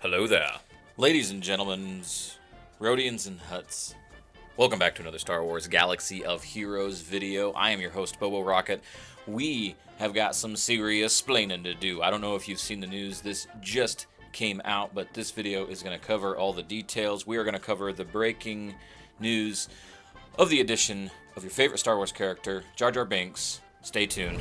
Hello there. Ladies and gentlemen, Rhodians and Huts. Welcome back to another Star Wars Galaxy of Heroes video. I am your host, Bobo Rocket. We have got some serious splaining to do. I don't know if you've seen the news. This just came out, but this video is going to cover all the details. We are going to cover the breaking news of the addition of your favorite Star Wars character, Jar Jar Binks. Stay tuned.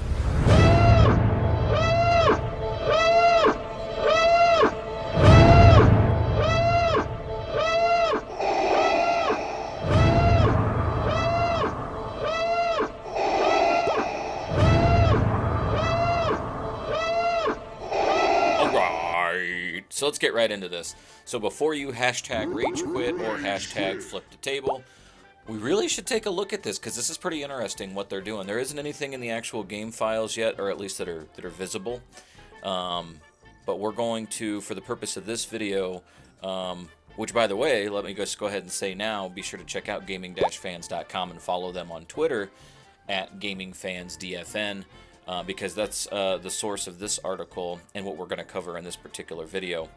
So let's get right into this. So before you hashtag rage quit or hashtag flip the table, we really should take a look at this because this is pretty interesting what they're doing. There isn't anything in the actual game files yet, or at least that are visible. But we're going to, for the purpose of this video, which by the way, let me just go ahead and say now, be sure to check out gaming-fans.com and follow them on Twitter at gamingfansdfn. Because that's the source of this article and what we're going to cover in this particular video.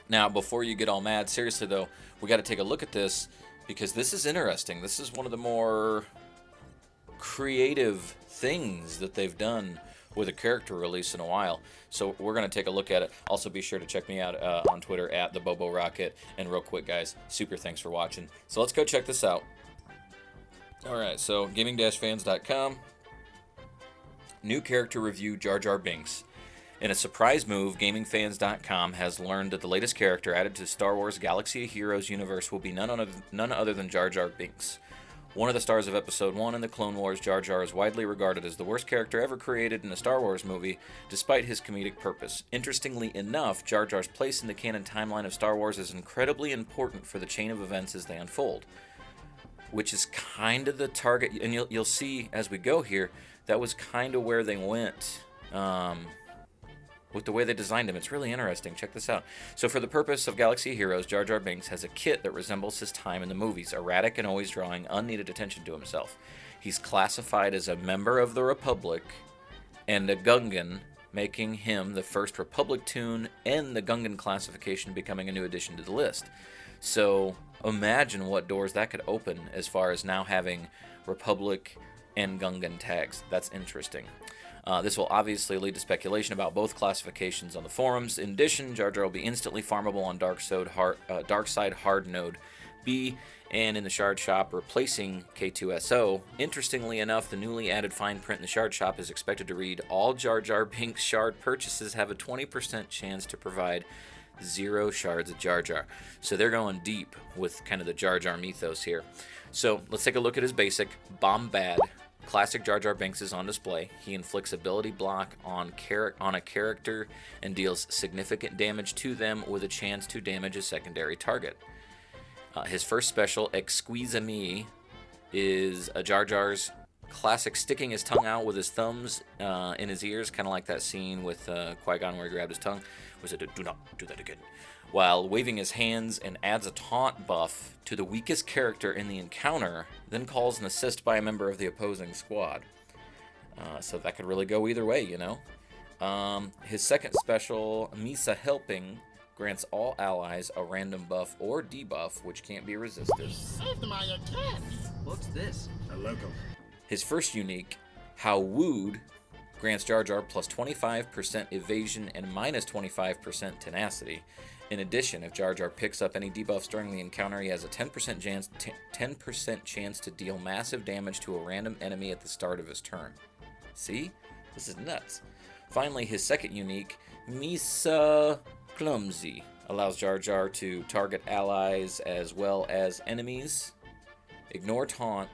Now, before you get all mad, seriously though, we got to take a look at this because this is interesting. This is one of the more creative things that they've done with a character release in a while. So we're going to take a look at it. Also, be sure to check me out on Twitter at the Bobo Rocket. And real quick, guys, super thanks for watching. So let's go check this out. All right, so gaming-fans.com. New character review, Jar Jar Binks. In a surprise move, GamingFans.com has learned that the latest character added to Star Wars Galaxy of Heroes universe will be none other than Jar Jar Binks. One of the stars of Episode 1 in the Clone Wars, Jar Jar is widely regarded as the worst character ever created in a Star Wars movie, despite his comedic purpose. Interestingly enough, Jar Jar's place in the canon timeline of Star Wars is incredibly important for the chain of events as they unfold. Which is kind of the target, and you'll see as we go here, that was kind of where they went with the way they designed him. It's really interesting. Check this out. So for the purpose of Galaxy Heroes, Jar Jar Binks has a kit that resembles his time in the movies, erratic and always drawing unneeded attention to himself. He's classified as a member of the Republic and a Gungan, making him the first Republic toon and the Gungan classification becoming a new addition to the list. So imagine what doors that could open as far as now having Republic and Gungan tags. That's interesting. This will obviously lead to speculation about both classifications on the forums. In addition, Jar Jar will be instantly farmable on Dark Side Hard Node B and in the Shard Shop, replacing K2SO. Interestingly enough, the newly added fine print in the Shard Shop is expected to read, all Jar Jar Binks shard purchases have a 20% chance to provide 0 shards of Jar Jar. So they're going deep with kind of the Jar Jar mythos here. So let's take a look at his basic. Bombad. Classic Jar Jar Binks is on display. He inflicts ability block on a character and deals significant damage to them with a chance to damage a secondary target. His first special, Exquise-Me, is a Jar Jar's classic sticking his tongue out with his thumbs in his ears, kind of like that scene with Qui-Gon where he grabbed his tongue. Was it a do not do that again? While waving his hands, and adds a taunt buff to the weakest character in the encounter, then calls an assist by a member of the opposing squad. So that could really go either way, you know. His second special, Misa Helping, grants all allies a random buff or debuff, which can't be resisted. Saved my attacks. What's this? A local. His first unique, How Wooed, grants Jar Jar plus 25% evasion and minus 25% tenacity. In addition, if Jar Jar picks up any debuffs during the encounter, he has a 10% chance to deal massive damage to a random enemy at the start of his turn. See? This is nuts. Finally, his second unique, Misa Clumsy, allows Jar Jar to target allies as well as enemies, ignore taunt,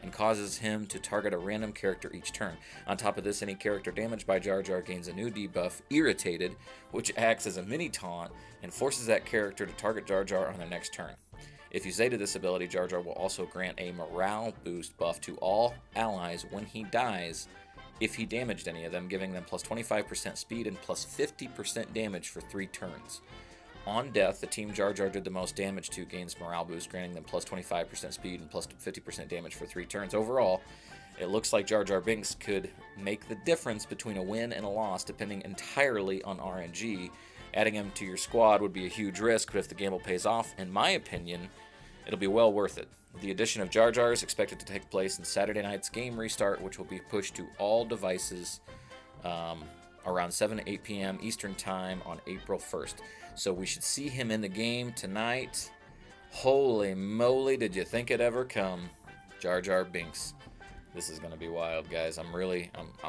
and causes him to target a random character each turn. On top of this, any character damaged by Jar Jar gains a new debuff, Irritated, which acts as a mini taunt and forces that character to target Jar Jar on their next turn. If you say to this ability, Jar Jar will also grant a morale boost buff to all allies when he dies if he damaged any of them, giving them plus 25% speed and plus 50% damage for 3 turns. On death, the team Jar Jar did the most damage to gains morale boost, granting them plus 25% speed and plus 50% damage for 3 turns. Overall, it looks like Jar Jar Binks could make the difference between a win and a loss, depending entirely on RNG, adding him to your squad would be a huge risk, but if the gamble pays off, in my opinion, it'll be well worth it. The addition of Jar Jar is expected to take place in Saturday night's game restart, which will be pushed to all devices around 7 to 8 p.m. Eastern Time on April 1st. So we should see him in the game tonight. Holy moly, did you think it'd ever come? Jar Jar Binks. This is going to be wild, guys. I'm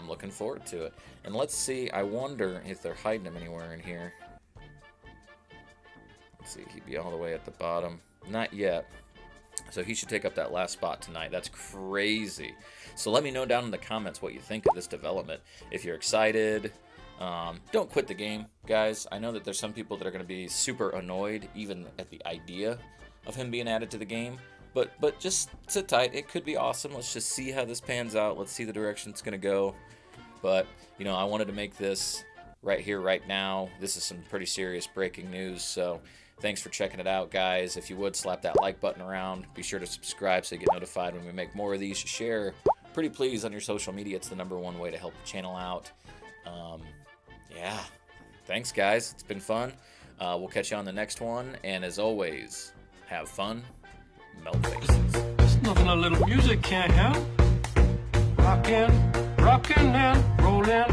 looking forward to it. And let's see, I wonder if they're hiding him anywhere in here. Let's see, he'd be all the way at the bottom. Not yet. So he should take up that last spot tonight. That's crazy. So let me know down in the comments what you think of this development. If you're excited, don't quit the game, guys. I know that there's some people that are going to be super annoyed even at the idea of him being added to the game. But just sit tight. It could be awesome. Let's just see how this pans out. Let's see the direction it's going to go. But, you know, I wanted to make this right here, right now. This is some pretty serious breaking news. So thanks for checking it out, guys. If you would, slap that like button around. Be sure to subscribe so you get notified when we make more of these. Share pretty please on your social media. It's the #1 way to help the channel out. Yeah. Thanks, guys. It's been fun. We'll catch you on the next one. And as always, have fun. Melt faces. There's nothing a little music can't help. Rockin' and rollin'.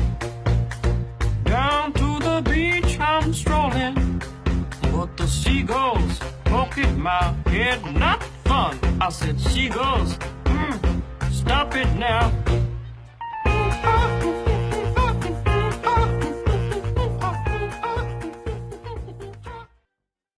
Down to the beach I'm strolling. But the seagulls poking my head, not fun. I said, seagulls, stop it now.